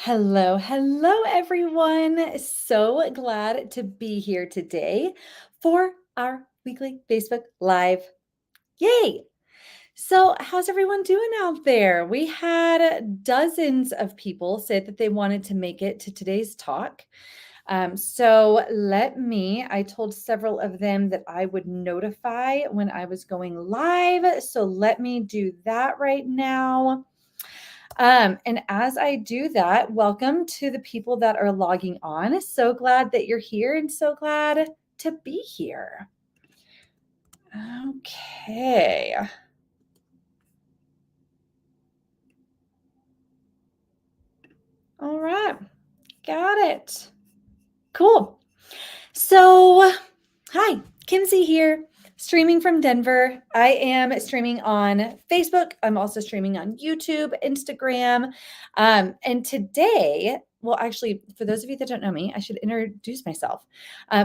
Hello, everyone. So glad to be here today for our weekly Facebook Live. Yay! So, how's everyone doing out there? We had dozens of people say that they wanted to make it to today's talk. I told several of them that I would notify when I was going live. So, let me do that right now. And as I do that, welcome to the people that are logging on. So glad that you're here and so glad to be here. Okay. All right. Got it. Cool. So, hi, Kinsey here, streaming from Denver. I am streaming on Facebook. I'm also streaming on YouTube, Instagram. And today, well, actually, for those of you that don't know me, I should introduce myself.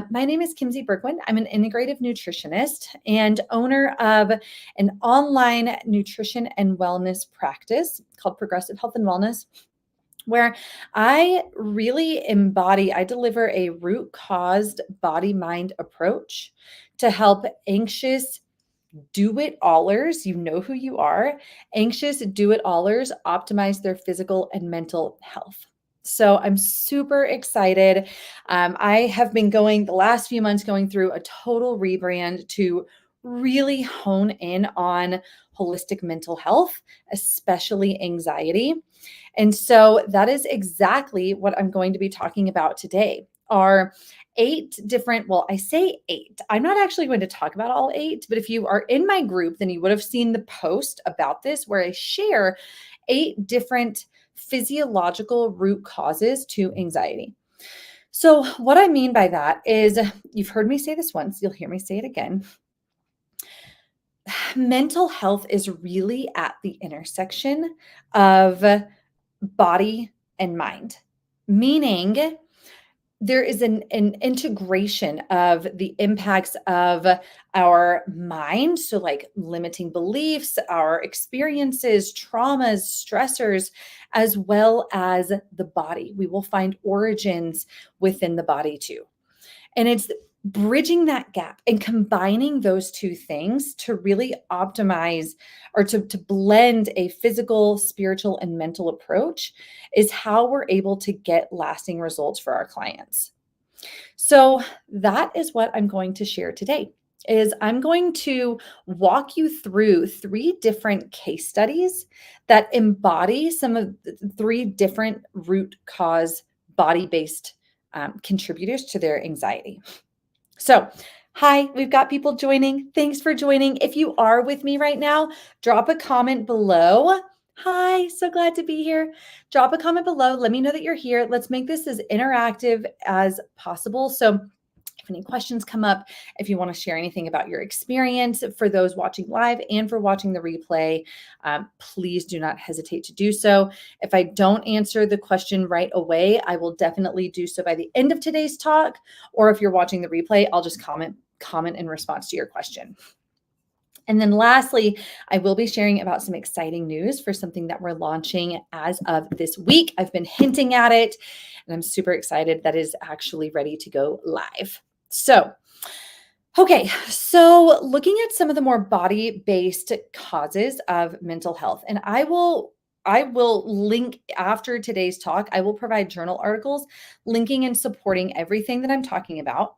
My name is Kinsey Bergwin. I'm an integrative nutritionist and owner of an online nutrition and wellness practice called Progressive Health and Wellness, where I really I deliver a root caused body mind approach to help anxious do it allers. You know who you are. Anxious do it allers optimize their physical and mental health. So I'm super excited. I have been the last few months going through a total rebrand to really hone in on holistic mental health, especially anxiety. And so that is exactly what I'm going to be talking about today. Are 8 different, well, I say 8. I'm not actually going to talk about all 8, but if you are in my group, then you would have seen the post about this where I share 8 different physiological root causes to anxiety. So, what I mean by that is you've heard me say this once, you'll hear me say it again. Mental health is really at the intersection of body and mind, meaning there is an integration of the impacts of our mind. So, like limiting beliefs, our experiences, traumas, stressors, as well as the body. We will find origins within the body too. And it's bridging that gap and combining those two things to really optimize or to blend a physical, spiritual, and mental approach is how we're able to get lasting results for our clients. So that is what I'm going to share today. I'm going to walk you through 3 different case studies that embody some of the 3 different root cause body-based contributors to their anxiety. So, hi, we've got people joining. Thanks for joining. If you are with me right now, drop a comment below. Hi, so glad to be here. Drop a comment below. Let me know that you're here. Let's make this as interactive as possible. So, if any questions come up, if you want to share anything about your experience for those watching live and for watching the replay, please do not hesitate to do so. If I don't answer the question right away, I will definitely do so by the end of today's talk. Or if you're watching the replay, I'll just comment in response to your question. And then lastly, I will be sharing about some exciting news for something that we're launching as of this week. I've been hinting at it, and I'm super excited that is actually ready to go live. So looking at some of the more body-based causes of mental health, and I will link after today's talk, I will provide journal articles linking and supporting everything that I'm talking about.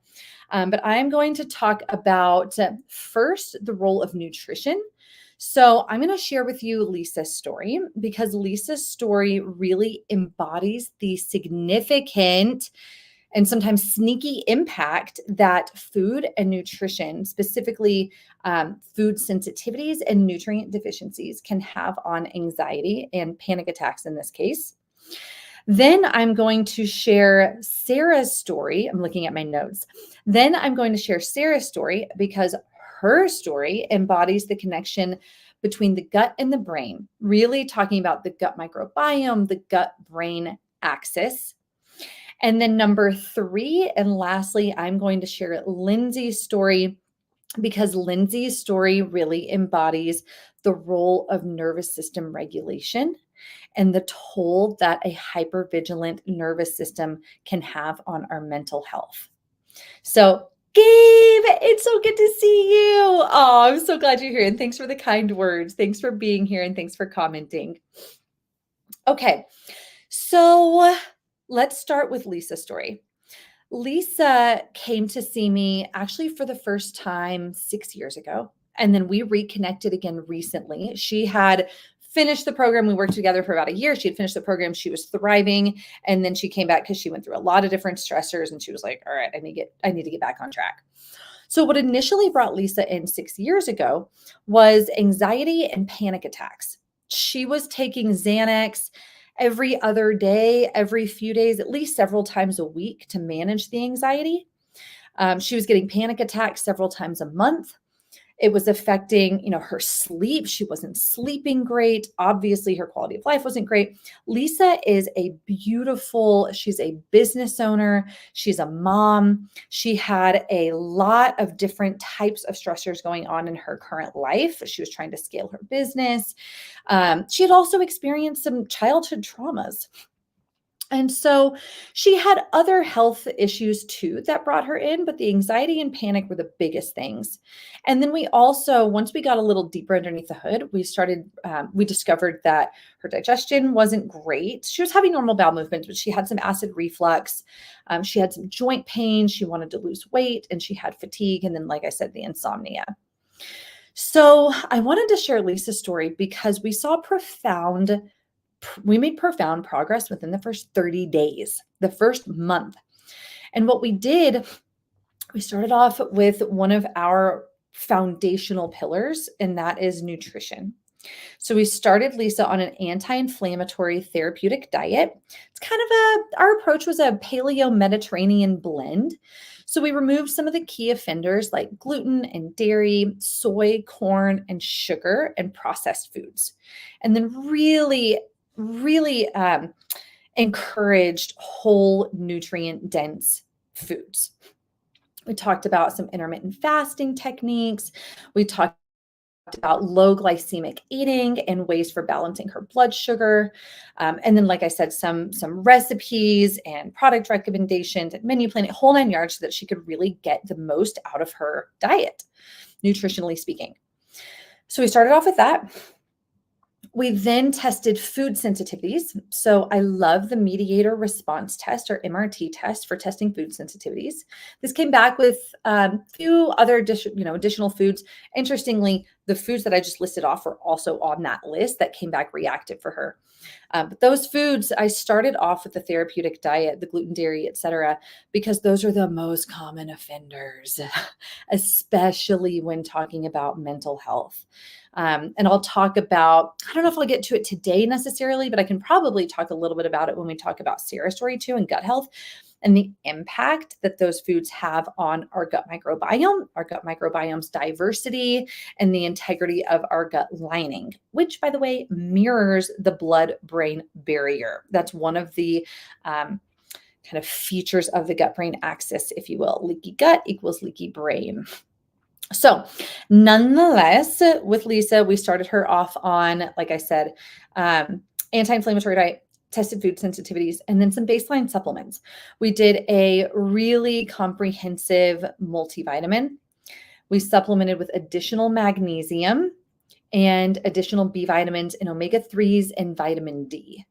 But I am going to talk about first the role of nutrition. So I'm going to share with you Lisa's story because Lisa's story really embodies the significant and sometimes sneaky impact that food and nutrition, specifically food sensitivities and nutrient deficiencies, can have on anxiety and panic attacks in this case. Then I'm going to share Sarah's story. I'm looking at my notes. Then I'm going to share Sarah's story because her story embodies the connection between the gut and the brain, really talking about the gut microbiome, the gut-brain axis. And then number 3, and lastly, I'm going to share Lindsey's story because Lindsey's story really embodies the role of nervous system regulation and the toll that a hypervigilant nervous system can have on our mental health. So, Gabe, it's so good to see you. Oh, I'm so glad you're here. And thanks for the kind words. Thanks for being here and thanks for commenting. Okay, so let's start with Lisa's story. Lisa came to see me actually for the first time 6 years ago. And then we reconnected again recently. She had finished the program. We worked together for about a year. She had finished the program. She was thriving. And then she came back because she went through a lot of different stressors. And she was like, all right, I need to get back on track. So what initially brought Lisa in 6 years ago was anxiety and panic attacks. She was taking Xanax every other day, every few days, at least several times a week to manage the anxiety. She was getting panic attacks several times a month. It was affecting, her sleep. She wasn't sleeping great. Obviously, her quality of life wasn't great. Lisa is she's a business owner. She's a mom. She had a lot of different types of stressors going on in her current life. She was trying to scale her business. She had also experienced some childhood traumas. And so she had other health issues too that brought her in, but the anxiety and panic were the biggest things. And then we also, once we got a little deeper underneath the hood, we discovered that her digestion wasn't great. She was having normal bowel movements, but she had some acid reflux. She had some joint pain. She wanted to lose weight and she had fatigue. And then, like I said, the insomnia. So I wanted to share Lisa's story because we made profound progress within the first 30 days, the first month. And what we did, we started off with one of our foundational pillars, and that is nutrition. So we started Lisa on an anti-inflammatory therapeutic diet. Our approach was a paleo-Mediterranean blend. So we removed some of the key offenders like gluten and dairy, soy, corn, and sugar, and processed foods. And then really encouraged whole nutrient dense foods. We talked about some intermittent fasting techniques. We talked about low glycemic eating and ways for balancing her blood sugar. And then, like I said, some recipes and product recommendations and menu planning, whole 9 yards, so that she could really get the most out of her diet, nutritionally speaking. So we started off with that. We then tested food sensitivities. So I love the mediator response test, or MRT test, for testing food sensitivities. This came back with a few other additional foods. Interestingly, the foods that I just listed off were also on that list that came back reactive for her. But those foods, I started off with the therapeutic diet, the gluten, dairy, etc., because those are the most common offenders, especially when talking about mental health. And I'll talk about, I don't know if I'll get to it today necessarily, but I can probably talk a little bit about it when we talk about Sarah's story too, and gut health, and the impact that those foods have on our gut microbiome's diversity, and the integrity of our gut lining, which, by the way, mirrors the blood-brain barrier. That's one of the kind of features of the gut-brain axis, if you will. Leaky gut equals leaky brain. So nonetheless, with Lisa, we started her off on, like I said, anti-inflammatory diet, tested food sensitivities, and then some baseline supplements. We did a really comprehensive multivitamin. We supplemented with additional magnesium and additional B vitamins and omega-3s and vitamin D.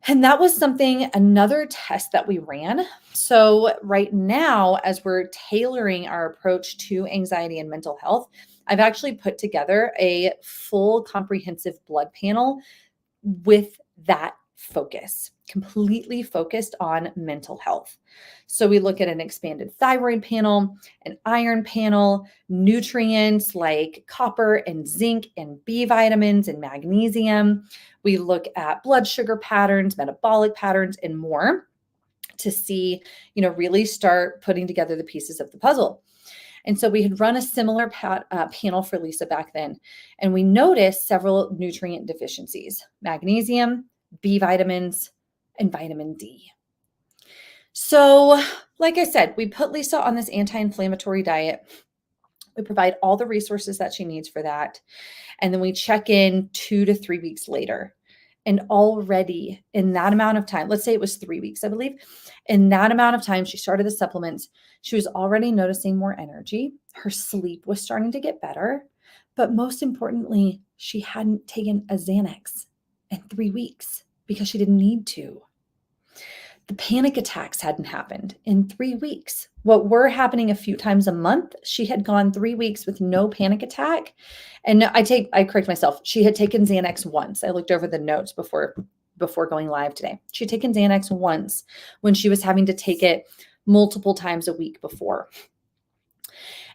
And that was another test that we ran. So right now, as we're tailoring our approach to anxiety and mental health, I've actually put together a full comprehensive blood panel with that focus, completely focused on mental health. So we look at an expanded thyroid panel, an iron panel, nutrients like copper and zinc and B vitamins and magnesium. We look at blood sugar patterns, metabolic patterns, and more to see, really start putting together the pieces of the puzzle. And so we had run a similar panel for Lisa back then, and we noticed several nutrient deficiencies: magnesium, B vitamins, and vitamin D. So, like I said, we put Lisa on this anti-inflammatory diet. We provide all the resources that she needs for that. And then we check in 2 to 3 weeks later. And already in that amount of time, let's say it was 3 weeks, I believe, in that amount of time she started the supplements, she was already noticing more energy. Her sleep was starting to get better. But most importantly, she hadn't taken a Xanax in 3 weeks because she didn't need to. The panic attacks hadn't happened in 3 weeks. What were happening a few times a month, she had gone 3 weeks with no panic attack. And I correct myself. She had taken Xanax once. I looked over the notes before going live today. She had taken Xanax once when she was having to take it multiple times a week before.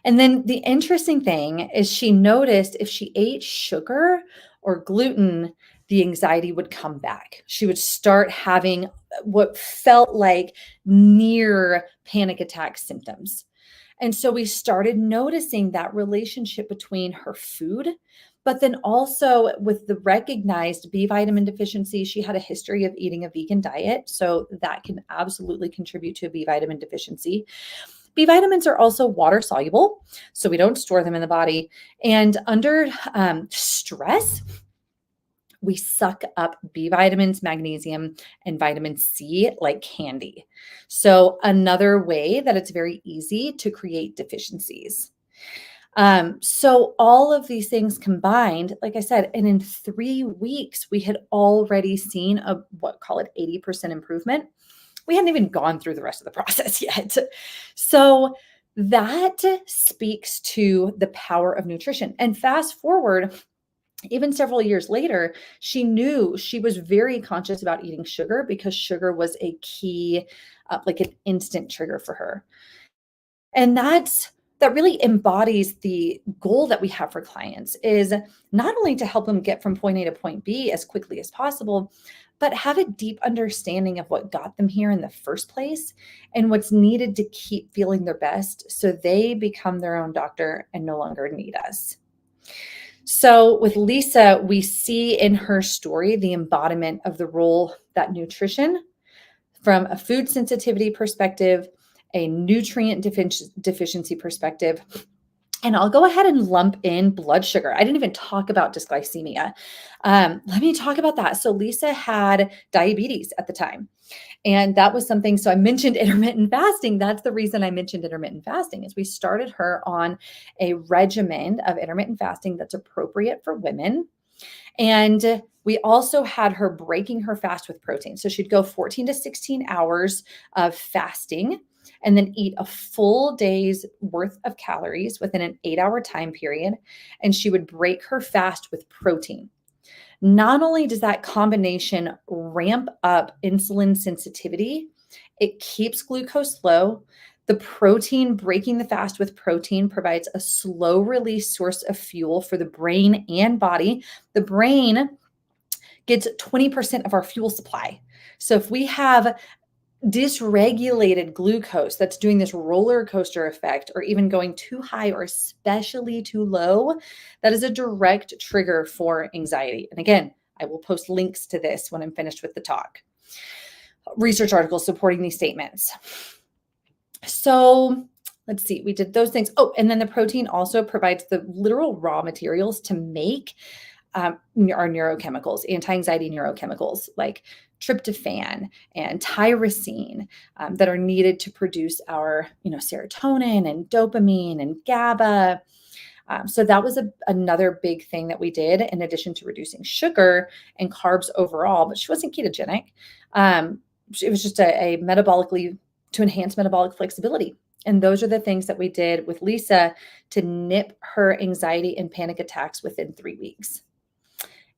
And then the interesting thing is she noticed if she ate sugar or gluten, the anxiety would come back. She would start having what felt like near panic attack symptoms. And so we started noticing that relationship between her food, but then also with the recognized B vitamin deficiency. She had a history of eating a vegan diet, so that can absolutely contribute to a B vitamin deficiency. B vitamins are also water soluble, so we don't store them in the body. And under stress, we suck up B vitamins, magnesium, and vitamin C like candy. So another way that it's very easy to create deficiencies. So all of these things combined, like I said, and in 3 weeks, we had already seen call it 80% improvement. We hadn't even gone through the rest of the process yet. So that speaks to the power of nutrition. And fast forward, even several years later, she knew she was very conscious about eating sugar because sugar was a key, like an instant trigger for her. And that really embodies the goal that we have for clients is not only to help them get from point A to point B as quickly as possible, but have a deep understanding of what got them here in the first place and what's needed to keep feeling their best so they become their own doctor and no longer need us. So with Lisa, we see in her story the embodiment of the role that nutrition, from a food sensitivity perspective, a nutrient deficiency perspective, and I'll go ahead and lump in blood sugar. I didn't even talk about dysglycemia. Let me talk about that. So Lisa had diabetes at the time. And that was something, so I mentioned intermittent fasting. That's the reason I mentioned intermittent fasting is we started her on a regimen of intermittent fasting that's appropriate for women. And we also had her breaking her fast with protein. So she'd go 14 to 16 hours of fasting and then eat a full day's worth of calories within an 8-hour time period. And she would break her fast with protein. Not only does that combination ramp up insulin sensitivity, it keeps glucose low. The protein, breaking the fast with protein, provides a slow release source of fuel for the brain and body. The brain gets 20% of our fuel supply. So if we have dysregulated glucose that's doing this roller coaster effect, or even going too high or especially too low, that is a direct trigger for anxiety. And again, I will post links to this when I'm finished with the talk. Research articles supporting these statements. So let's see, we did those things. Oh, and then the protein also provides the literal raw materials to make our neurochemicals, anti-anxiety neurochemicals like tryptophan and tyrosine that are needed to produce our, serotonin and dopamine and GABA. So that was another big thing that we did in addition to reducing sugar and carbs overall, but she wasn't ketogenic. It was just a metabolically, to enhance metabolic flexibility. And those are the things that we did with Lisa to nip her anxiety and panic attacks within 3 weeks.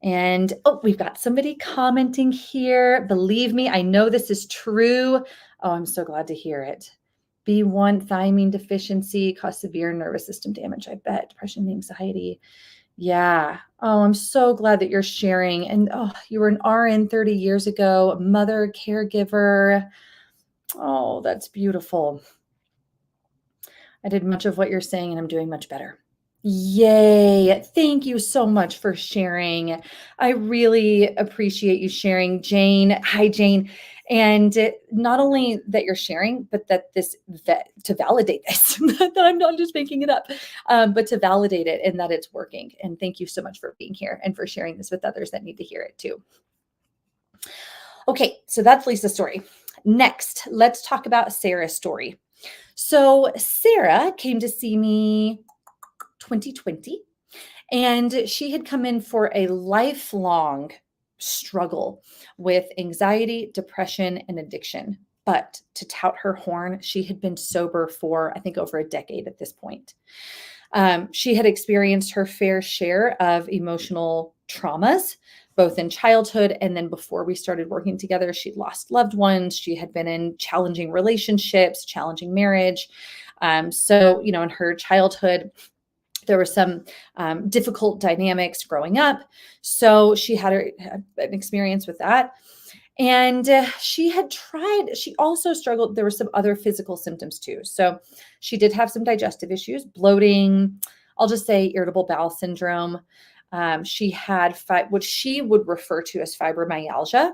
And we've got somebody commenting here. Believe me, I know this is true. Oh, I'm so glad to hear it. B1 thiamine deficiency caused severe nervous system damage, I bet. Depression and anxiety. Yeah. Oh, I'm so glad that you're sharing. And you were an RN 30 years ago, a mother, caregiver. Oh, that's beautiful. I did much of what you're saying and I'm doing much better. Yay. Thank you so much for sharing. I really appreciate you sharing, Jane. Hi, Jane. And not only that you're sharing, but that to validate this, that I'm not just making it up, but to validate it and that it's working. And thank you so much for being here and for sharing this with others that need to hear it too. Okay, so that's Lisa's story. Next, let's talk about Sarah's story. So Sarah came to see me 2020, and she had come in for a lifelong struggle with anxiety, depression, and addiction. But to tout her horn, she had been sober for, I think, over a decade at this point. She had experienced her fair share of emotional traumas, both in childhood and then before we started working together. She'd lost loved ones. She had been in challenging relationships, challenging marriage. So, in her childhood, there were some difficult dynamics growing up. So she had an experience with that. And she also struggled. There were some other physical symptoms too. So she did have some digestive issues, bloating, I'll just say irritable bowel syndrome. She had what she would refer to as fibromyalgia,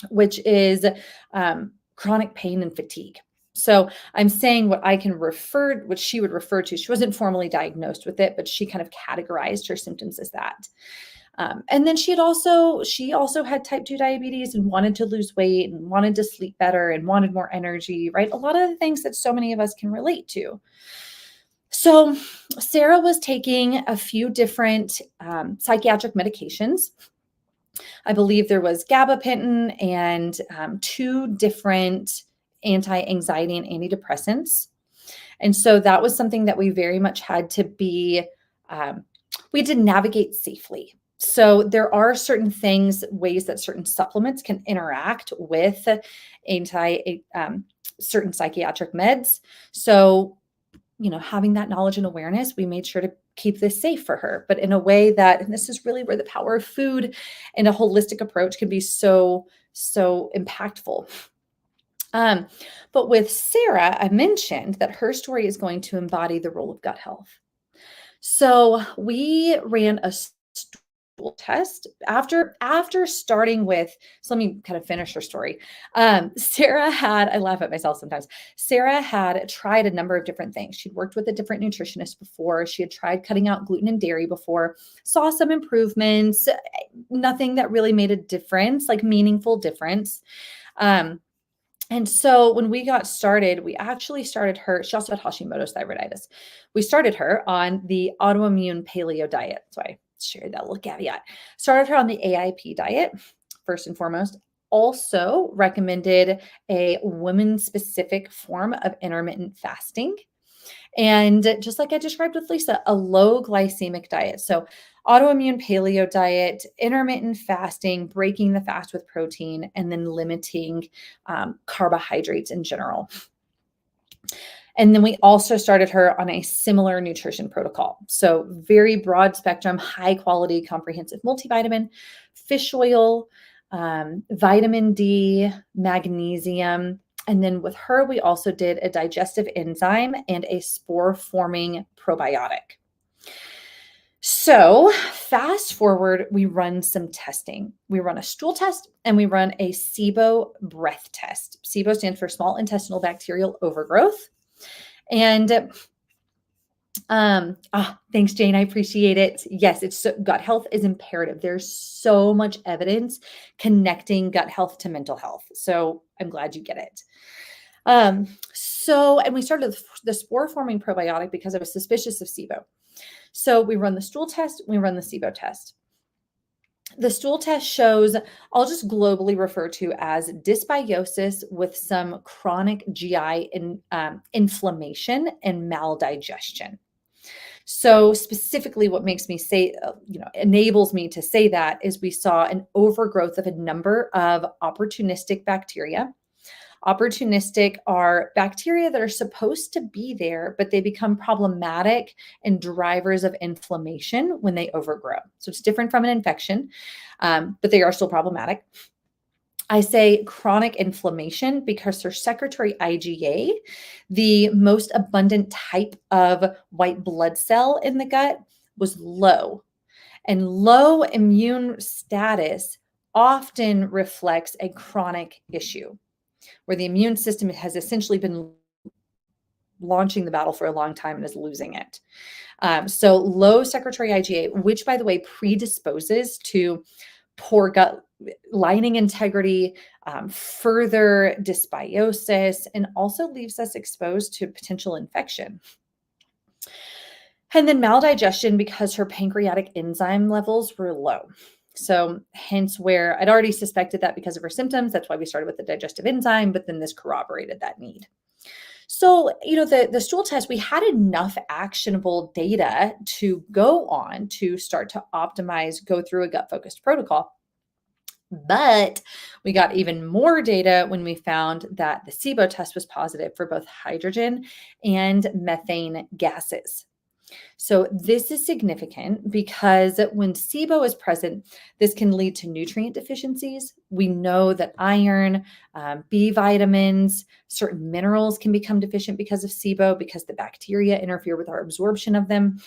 which is chronic pain and fatigue. So I'm saying what she would refer to. She wasn't formally diagnosed with it, but she kind of categorized her symptoms as that. And then she also had type 2 diabetes and wanted to lose weight and wanted to sleep better and wanted more energy, right? A lot of the things that so many of us can relate to. So Sarah was taking a few different psychiatric medications. I believe there was gabapentin and 2 different anti-anxiety and antidepressants. And so that was something that we very much had to we had to navigate safely. So there are certain ways that certain supplements can interact with certain psychiatric meds. So, having that knowledge and awareness, we made sure to keep this safe for her, but in a way and this is really where the power of food and a holistic approach can be so, so impactful. But with Sarah, I mentioned that her story is going to embody the role of gut health. So we ran a stool test after starting with, so let me kind of finish her story. Sarah I laugh at myself sometimes. Sarah had tried a number of different things. She'd worked with a different nutritionist before. She had tried cutting out gluten and dairy before, saw some improvements, nothing that really made a difference, like meaningful difference. And so when we got started, we actually started her. She also had Hashimoto's thyroiditis. We started her on the autoimmune paleo diet. So I shared that little caveat. Started her on the AIP diet, first and foremost. Also recommended a women-specific form of intermittent fasting. And just like I described with Lisa, a low glycemic diet. So autoimmune paleo diet, intermittent fasting, breaking the fast with protein, and then limiting carbohydrates in general. And then we also started her on a similar nutrition protocol. So very broad spectrum, high quality, comprehensive multivitamin, fish oil, vitamin D, magnesium. And then with her, we also did a digestive enzyme and a spore-forming probiotic. So fast forward, we run some testing. We run a stool test and we run a SIBO breath test. SIBO stands for small intestinal bacterial overgrowth. And thanks, Jane. I appreciate it. Yes, gut health is imperative. There's so much evidence connecting gut health to mental health. So I'm glad you get it. And we started the spore-forming probiotic because I was suspicious of SIBO. So we run the stool test, we run the SIBO test. The stool test shows, I'll just globally refer to as dysbiosis with some chronic GI inflammation and maldigestion. So specifically what makes me say, enables me to say that is we saw an overgrowth of a number of opportunistic bacteria. Opportunistic are bacteria that are supposed to be there, but they become problematic and drivers of inflammation when they overgrow. So it's different from an infection, but they are still problematic. I say chronic inflammation because their secretory IgA, the most abundant type of white blood cell in the gut, was low. And low immune status often reflects a chronic issue, where the immune system has essentially been launching the battle for a long time and is losing it. So low secretory IgA, which by the way predisposes to poor gut lining integrity, further dysbiosis, and also leaves us exposed to potential infection. And then maldigestion because her pancreatic enzyme levels were low. So hence where I'd already suspected that because of her symptoms. That's why we started with the digestive enzyme, but then this corroborated that need. So, the stool test, we had enough actionable data to go on to start to optimize, go through a gut-focused protocol. But we got even more data when we found that the SIBO test was positive for both hydrogen and methane gases. So this is significant because when SIBO is present, this can lead to nutrient deficiencies. We know that iron, B vitamins, certain minerals can become deficient because of SIBO because the bacteria interfere with our absorption of them.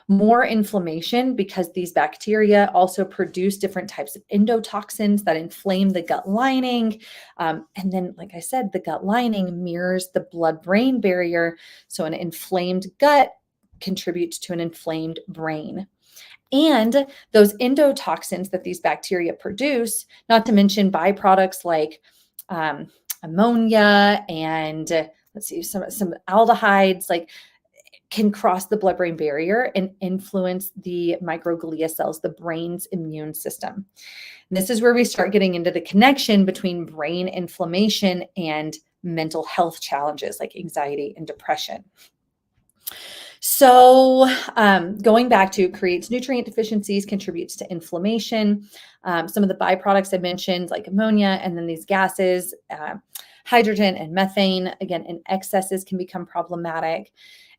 More inflammation because these bacteria also produce different types of endotoxins that inflame the gut lining. And then, like I said, the gut lining mirrors the blood-brain barrier. So an inflamed gut contributes to an inflamed brain. And those endotoxins that these bacteria produce, not to mention byproducts like ammonia and let's see, some aldehydes, like can cross the blood-brain barrier and influence the microglia cells, the brain's immune system. And this is where we start getting into the connection between brain inflammation and mental health challenges like anxiety and depression. So going back to creates nutrient deficiencies, contributes to inflammation. Some of the byproducts I mentioned, like ammonia, and then these gases, hydrogen and methane, again, in excesses can become problematic.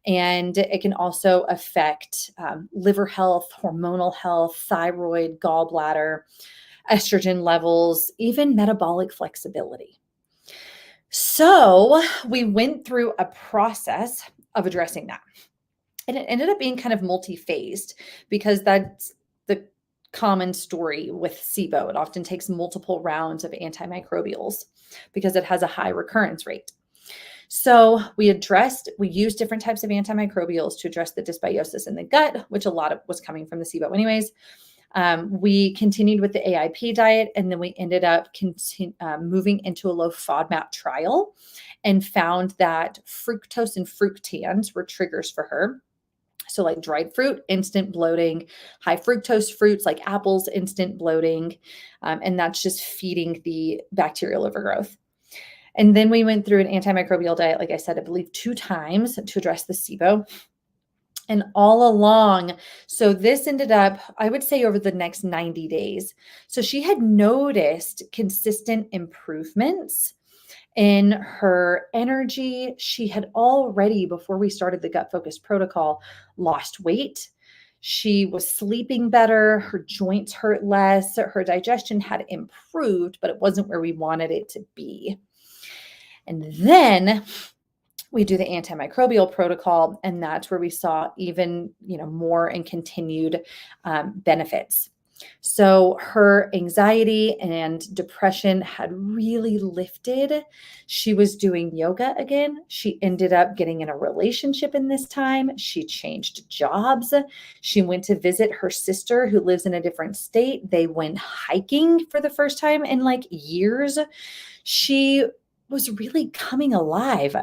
And it can also affect liver health, hormonal health, thyroid, gallbladder, estrogen levels, even metabolic flexibility. So we went through a process of addressing that. And it ended up being kind of multi-phased because that's the common story with SIBO. It often takes multiple rounds of antimicrobials because it has a high recurrence rate. So we used different types of antimicrobials to address the dysbiosis in the gut, which a lot of was coming from the SIBO anyways. We continued with the AIP diet, and then we ended up moving into a low FODMAP trial and found that fructose and fructans were triggers for her. So like dried fruit, instant bloating, high fructose fruits like apples, instant bloating. And that's just feeding the bacterial overgrowth. And then we went through an antimicrobial diet, like I said, I believe 2 times to address the SIBO. And all along, so this ended up, I would say, over the next 90 days. So she had noticed consistent improvements in her energy. She had already, before we started the gut focused protocol, lost weight. She was sleeping better. Her joints hurt less. Her digestion had improved, but it wasn't where we wanted it to be. And then we do the antimicrobial protocol, and that's where we saw even, more and continued benefits. So her anxiety and depression had really lifted. She was doing yoga again. She ended up getting in a relationship in this time. She changed jobs. She went to visit her sister who lives in a different state. They went hiking for the first time in like years. She was really coming alive.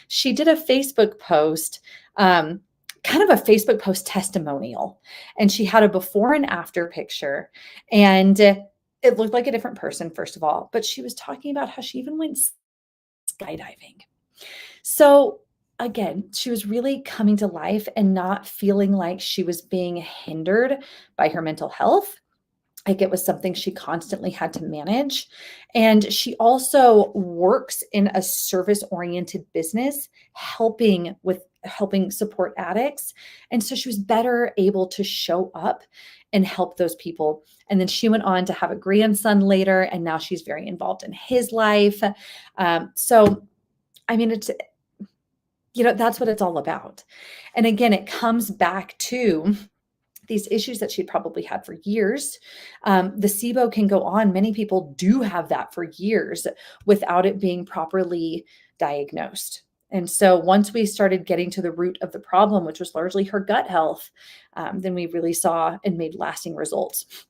She did a Facebook post, kind of a Facebook post testimonial, and she had a before and after picture, and it looked like a different person, first of all, but she was talking about how she even went skydiving. So again, she was really coming to life and not feeling like she was being hindered by her mental health. Like it was something she constantly had to manage. And she also works in a service-oriented business, helping support addicts. And so she was better able to show up and help those people. And then she went on to have a grandson later, and now she's very involved in his life. So, I mean, it's, that's what it's all about. And again, it comes back to these issues that she'd probably had for years. The SIBO can go on. Many people do have that for years without it being properly diagnosed. And so once we started getting to the root of the problem, which was largely her gut health, then we really saw and made lasting results.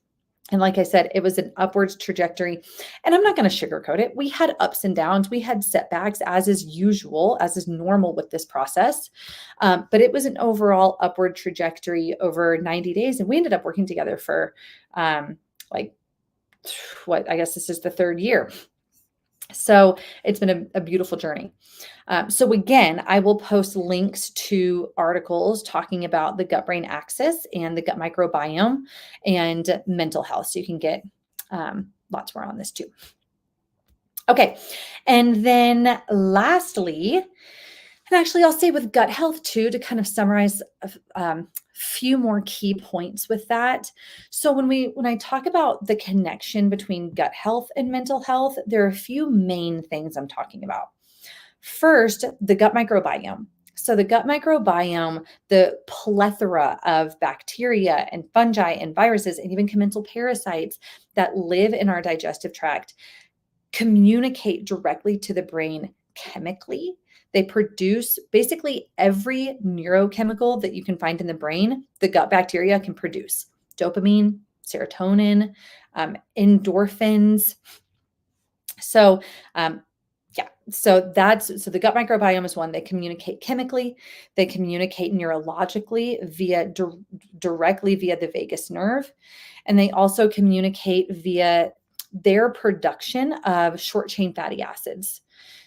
And like I said, it was an upwards trajectory. And I'm not going to sugarcoat it. We had ups and downs. We had setbacks, as is usual, as is normal with this process. But it was an overall upward trajectory over 90 days. And we ended up working together for like, what, I guess this is the third year. So it's been a beautiful journey. So again, I will post links to articles talking about the gut-brain axis and the gut microbiome and mental health. So you can get lots more on this too. Okay. And then lastly, and actually I'll say with gut health too, to kind of summarize a few more key points with that. So when I talk about the connection between gut health and mental health, there are a few main things I'm talking about. First, the gut microbiome. So the gut microbiome, the plethora of bacteria and fungi and viruses and even commensal parasites that live in our digestive tract communicate directly to the brain chemically. They produce basically every neurochemical that you can find in the brain, the gut bacteria can produce. Dopamine, serotonin, endorphins. So so the gut microbiome is one. They communicate chemically, they communicate neurologically directly via the vagus nerve, and they also communicate via their production of short chain fatty acids.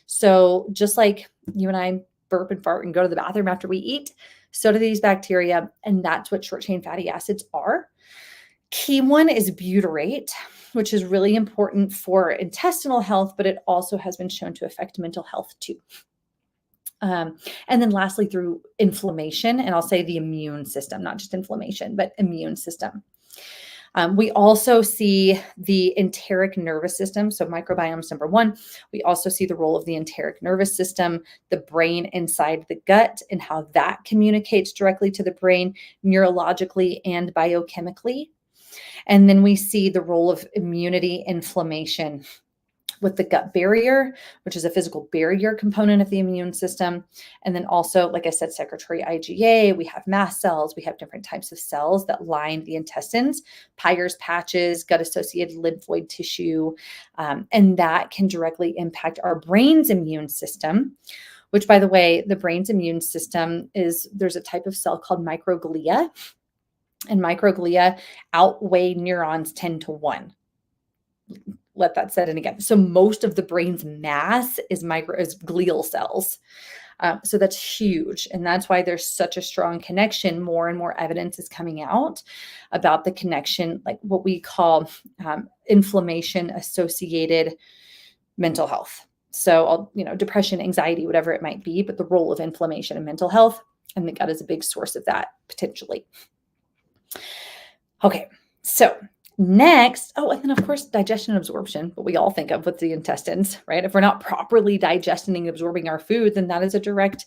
So just like you and I burp and fart and go to the bathroom after we eat, so do these bacteria, and that's what short chain fatty acids are. Key one is butyrate, which is really important for intestinal health, but it also has been shown to affect mental health too. And then lastly, through inflammation, and I'll say the immune system, not just inflammation, but immune system. We also see the enteric nervous system. So microbiome is number one. We also see the role of the enteric nervous system, the brain inside the gut, and how that communicates directly to the brain neurologically and biochemically. And then we see the role of immunity, inflammation with the gut barrier, which is a physical barrier component of the immune system. And then also, like I said, secretory IgA, we have mast cells, we have different types of cells that line the intestines, Peyer's patches, gut-associated lymphoid tissue, and that can directly impact our brain's immune system, which, by the way, the brain's immune system there's a type of cell called microglia, and microglia outweigh neurons 10 to 1. Let that set in again. So most of the brain's mass is glial cells. So that's huge. And that's why there's such a strong connection. More and more evidence is coming out about the connection, like what we call inflammation associated mental health. So depression, anxiety, whatever it might be, but the role of inflammation in mental health, and the gut is a big source of that potentially. Okay, so next, and then of course, digestion and absorption, what we all think of with the intestines, right? If we're not properly digesting and absorbing our food, then that is a direct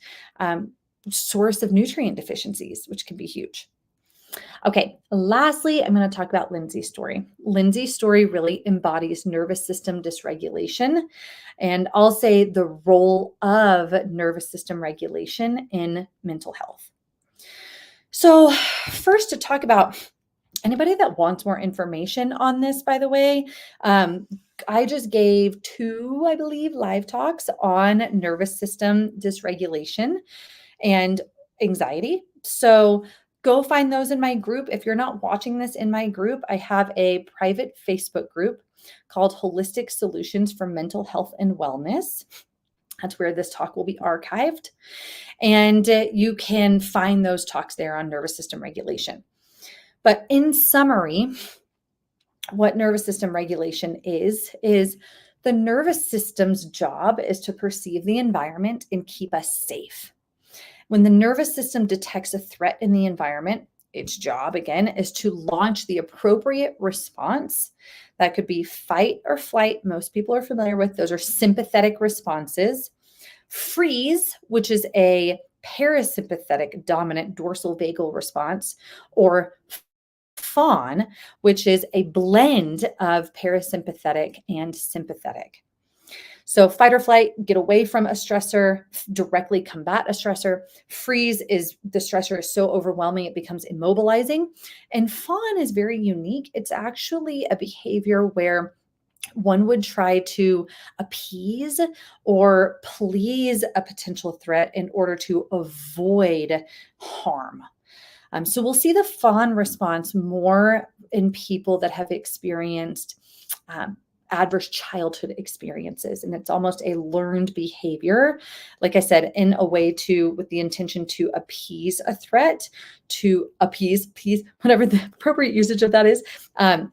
source of nutrient deficiencies, which can be huge. Okay, lastly, I'm going to talk about Lindsey's story. Lindsey's story really embodies nervous system dysregulation, and I'll say the role of nervous system regulation in mental health. So first, to talk about anybody that wants more information on this, by the way, I just gave 2, I believe, live talks on nervous system dysregulation and anxiety. So go find those in my group. If you're not watching this in my group, I have a private Facebook group called Holistic Solutions for Mental Health and Wellness. That's where this talk will be archived. And you can find those talks there on nervous system regulation. But in summary, what nervous system regulation is the nervous system's job is to perceive the environment and keep us safe. When the nervous system detects a threat in the environment, its job, again, is to launch the appropriate response. That could be fight or flight. Most people are familiar with those are sympathetic responses. Freeze, which is a parasympathetic dominant dorsal vagal response, or fawn, which is a blend of parasympathetic and sympathetic. So fight or flight, get away from a stressor, directly combat a stressor. Freeze is the stressor is so overwhelming, it becomes immobilizing. And fawn is very unique. It's actually a behavior where one would try to appease or please a potential threat in order to avoid harm. So we'll see the fawn response more in people that have experienced um, adverse childhood experiences. And it's almost a learned behavior, like I said, in a way with the intention to appease a threat, to appease, whatever the appropriate usage of that is,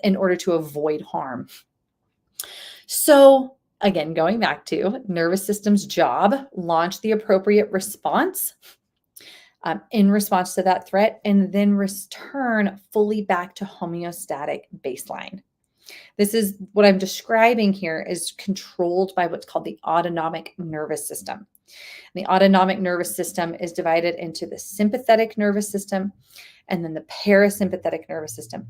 in order to avoid harm. So again, going back to nervous system's job, launch the appropriate response in response to that threat, and then return fully back to homeostatic baseline. This is what I'm describing here is controlled by what's called the autonomic nervous system. The autonomic nervous system is divided into the sympathetic nervous system and then the parasympathetic nervous system.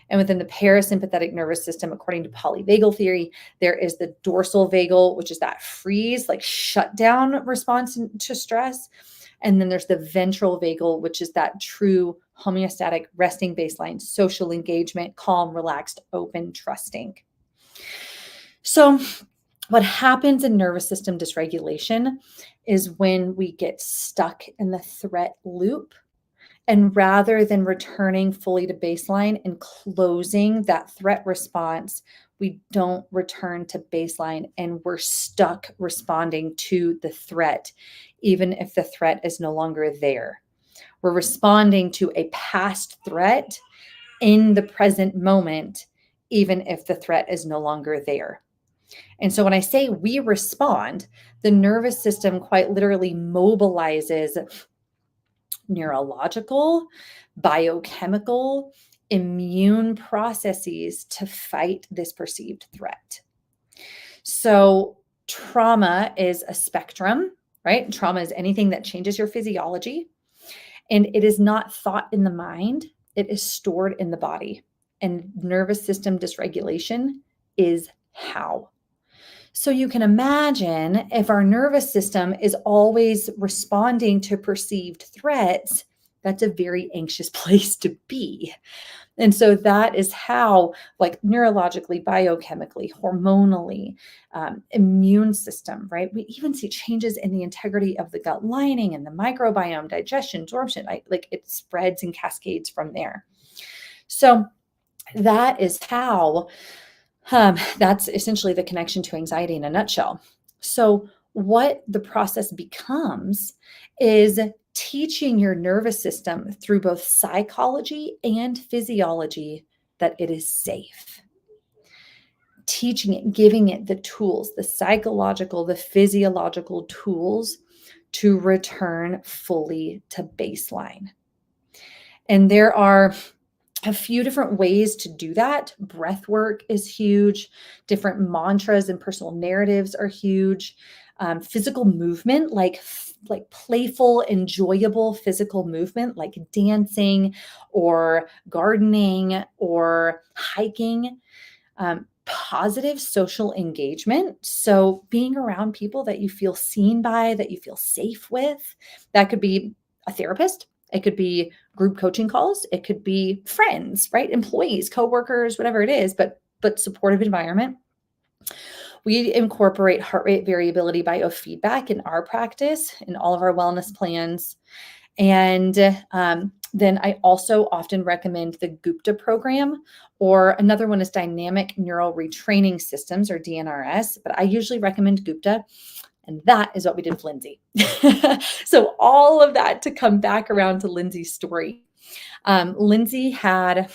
And within the parasympathetic nervous system, according to polyvagal theory, there is the dorsal vagal, which is that freeze, like shutdown response to stress. And then there's the ventral vagal, which is that true homeostatic resting baseline, social engagement, calm, relaxed, open, trusting. So what happens in nervous system dysregulation is when we get stuck in the threat loop. And rather than returning fully to baseline and closing that threat response, we don't return to baseline and we're stuck responding to the threat, even if the threat is no longer there. We're responding to a past threat in the present moment, even if the threat is no longer there. And so when I say we respond, the nervous system quite literally mobilizes neurological, biochemical, immune processes to fight this perceived threat. So trauma is a spectrum, right? Trauma is anything that changes your physiology, and it is not thought in the mind, it is stored in the body. And nervous system dysregulation is how. So you can imagine if our nervous system is always responding to perceived threats, that's a very anxious place to be. And so that is how, like neurologically, biochemically, hormonally, immune system, right? We even see changes in the integrity of the gut lining and the microbiome, digestion, absorption, like it spreads and cascades from there. So that is how that's essentially the connection to anxiety in a nutshell. So what the process becomes is teaching your nervous system through both psychology and physiology that it is safe. Teaching it, giving it the tools, the psychological, the physiological tools to return fully to baseline. And there are a few different ways to do that. Breath work is huge. Different mantras and personal narratives are huge. Physical movement, like playful, enjoyable physical movement, like dancing or gardening or hiking. Positive social engagement. So being around people that you feel seen by, that you feel safe with. That could be a therapist. It could be group coaching calls. It could be friends, right? Employees, coworkers, whatever it is, but supportive environment. We incorporate heart rate variability biofeedback in our practice, in all of our wellness plans. And then I also often recommend the Gupta program, or another one is dynamic neural retraining systems, or DNRS, but I usually recommend Gupta. And that is what we did with Lindsey. So all of that to come back around to Lindsey's story. Lindsey had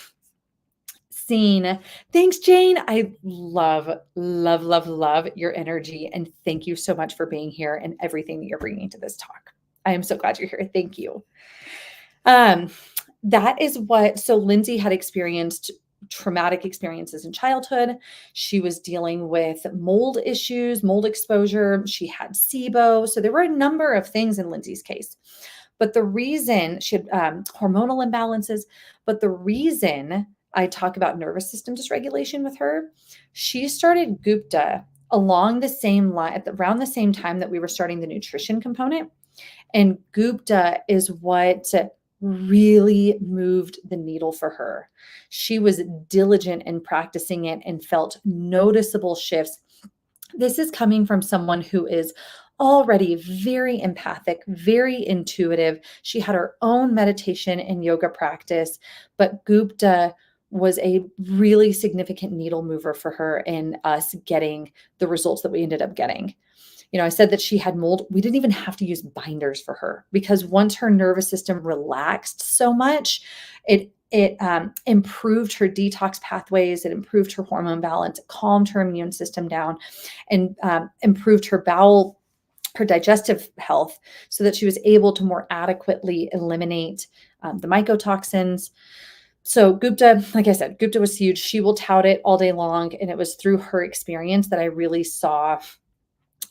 seen, thanks, Jane. I love, love, love, love your energy. And thank you so much for being here and everything that you're bringing to this talk. I am so glad you're here. Thank you. That is so Lindsey had experienced traumatic experiences in childhood. She was dealing with mold issues, mold exposure. She had SIBO. So there were a number of things in Lindsey's case. But the reason she had hormonal imbalances, but the reason I talk about nervous system dysregulation with her, she started Gupta along the same line, around the same time that we were starting the nutrition component. And Gupta is what really moved the needle for her. She was diligent in practicing it and felt noticeable shifts. This is coming from someone who is already very empathic, very intuitive. She had her own meditation and yoga practice, but Gupta was a really significant needle mover for her in us getting the results that we ended up getting. I said that she had mold. We didn't even have to use binders for her because once her nervous system relaxed so much, it improved her detox pathways. It improved her hormone balance, it calmed her immune system down, and improved her digestive health so that she was able to more adequately eliminate the mycotoxins. So Gupta, like I said, Gupta was huge. She will tout it all day long. And it was through her experience that I really saw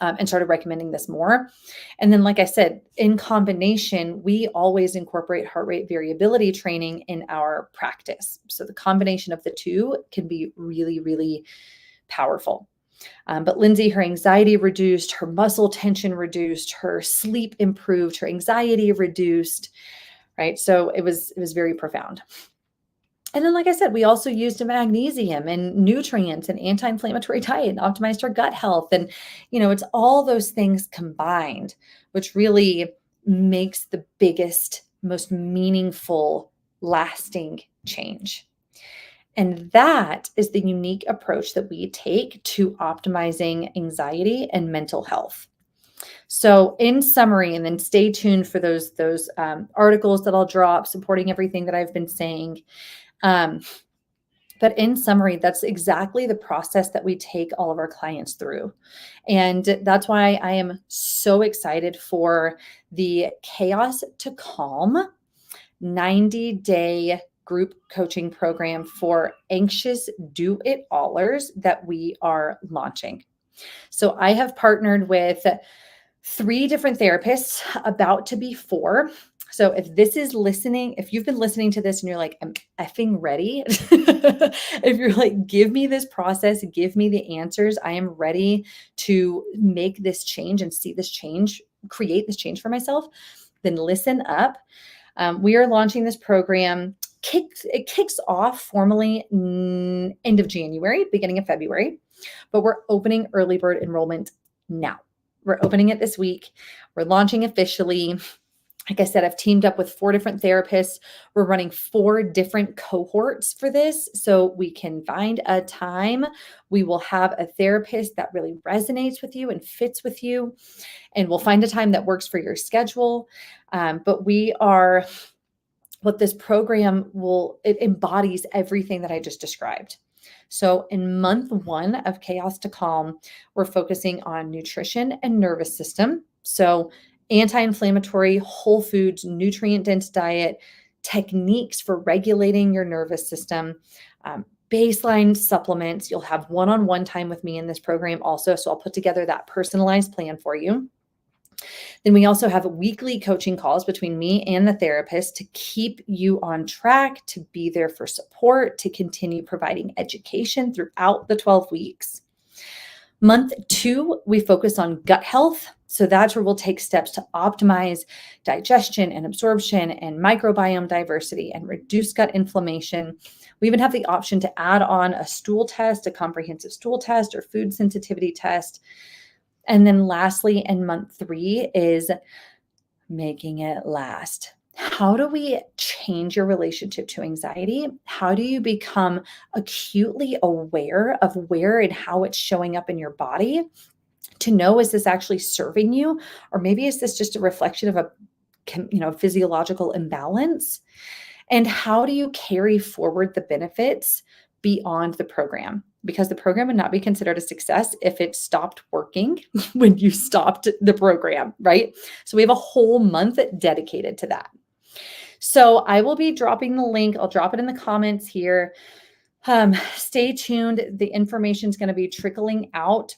and started recommending this more. And then, like I said, in combination, we always incorporate heart rate variability training in our practice. So the combination of the two can be really, really powerful. But Lindsey, her anxiety reduced, her muscle tension reduced, her sleep improved, her anxiety reduced, right? So it was very profound. And then, like I said, we also used magnesium and nutrients and anti-inflammatory diet and optimized our gut health. And, it's all those things combined, which really makes the biggest, most meaningful, lasting change. And that is the unique approach that we take to optimizing anxiety and mental health. So in summary, and then stay tuned for those articles that I'll drop supporting everything that I've been saying. But in summary, that's exactly the process that we take all of our clients through. And that's why I am so excited for the Chaos to Calm 90-day group coaching program for anxious do-it-allers that we are launching. So I have partnered with 3 different therapists, about to be 4. So if you've been listening to this and you're like, I'm effing ready, if you're like, give me this process, give me the answers, I am ready to make this change and see this change, create this change for myself, then listen up. We are launching this program. It kicks off formally end of January, beginning of February, but we're opening early bird enrollment now. We're opening it this week. We're launching officially. Like I said, I've teamed up with 4 different therapists. We're running 4 different cohorts for this so we can find a time. We will have a therapist that really resonates with you and fits with you, and we'll find a time that works for your schedule. But what this program it embodies everything that I just described. So in month 1 of Chaos to Calm, we're focusing on nutrition and nervous system. So anti-inflammatory, whole foods, nutrient-dense diet, techniques for regulating your nervous system, baseline supplements. You'll have one-on-one time with me in this program also. So I'll put together that personalized plan for you. Then we also have weekly coaching calls between me and the therapist to keep you on track, to be there for support, to continue providing education throughout the 12 weeks. Month 2, we focus on gut health. So that's where we'll take steps to optimize digestion and absorption and microbiome diversity and reduce gut inflammation. We even have the option to add on a stool test, a comprehensive stool test or food sensitivity test. And then lastly, in month 3 is making it last. How do we change your relationship to anxiety? How do you become acutely aware of where and how it's showing up in your body to know, is this actually serving you? Or maybe is this just a reflection of a physiological imbalance? And how do you carry forward the benefits beyond the program? Because the program would not be considered a success if it stopped working when you stopped the program, right? So we have a whole month dedicated to that. So I will be dropping the link. I'll drop it in the comments here. Stay tuned. The information is going to be trickling out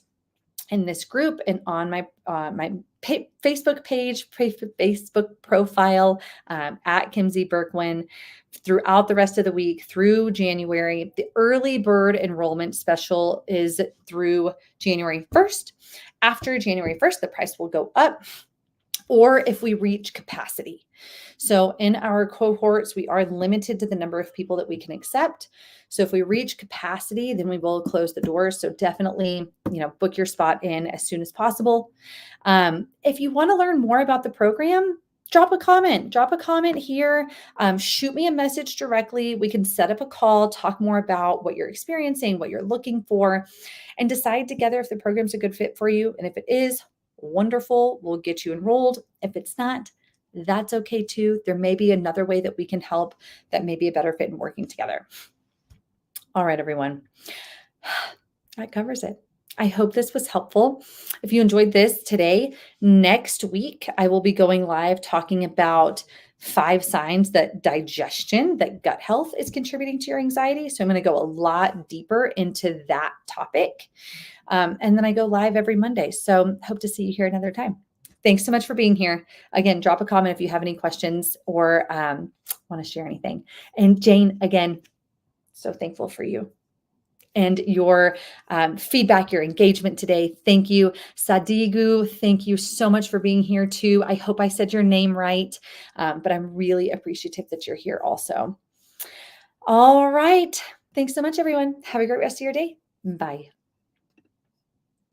in this group and on my Facebook page, Facebook profile at Kimsey Berkwin throughout the rest of the week through January. The early bird enrollment special is through January 1st. After January 1st, the price will go up, or if we reach capacity. So in our cohorts, we are limited to the number of people that we can accept. So if we reach capacity, then we will close the doors. So definitely, book your spot in as soon as possible. If you want to learn more about the program, drop a comment here. Shoot me a message directly. We can set up a call, talk more about what you're experiencing, what you're looking for, and decide together if the program's a good fit for you. And if it is, wonderful, we'll get you enrolled. If it's not, that's okay too. There may be another way that we can help that may be a better fit in working together. All right, everyone. That covers it. I hope this was helpful. If you enjoyed this today, next week, I will be going live talking about 5 signs that gut health is contributing to your anxiety. So I'm going to go a lot deeper into that topic. And then I go live every Monday. So hope to see you here another time. Thanks so much for being here. Again, drop a comment if you have any questions or want to share anything. And Jane, again, so thankful for you and your feedback, your engagement today. Thank you. Sadigu, thank you so much for being here too. I hope I said your name right, but I'm really appreciative that you're here also. All right. Thanks so much, everyone. Have a great rest of your day. Bye.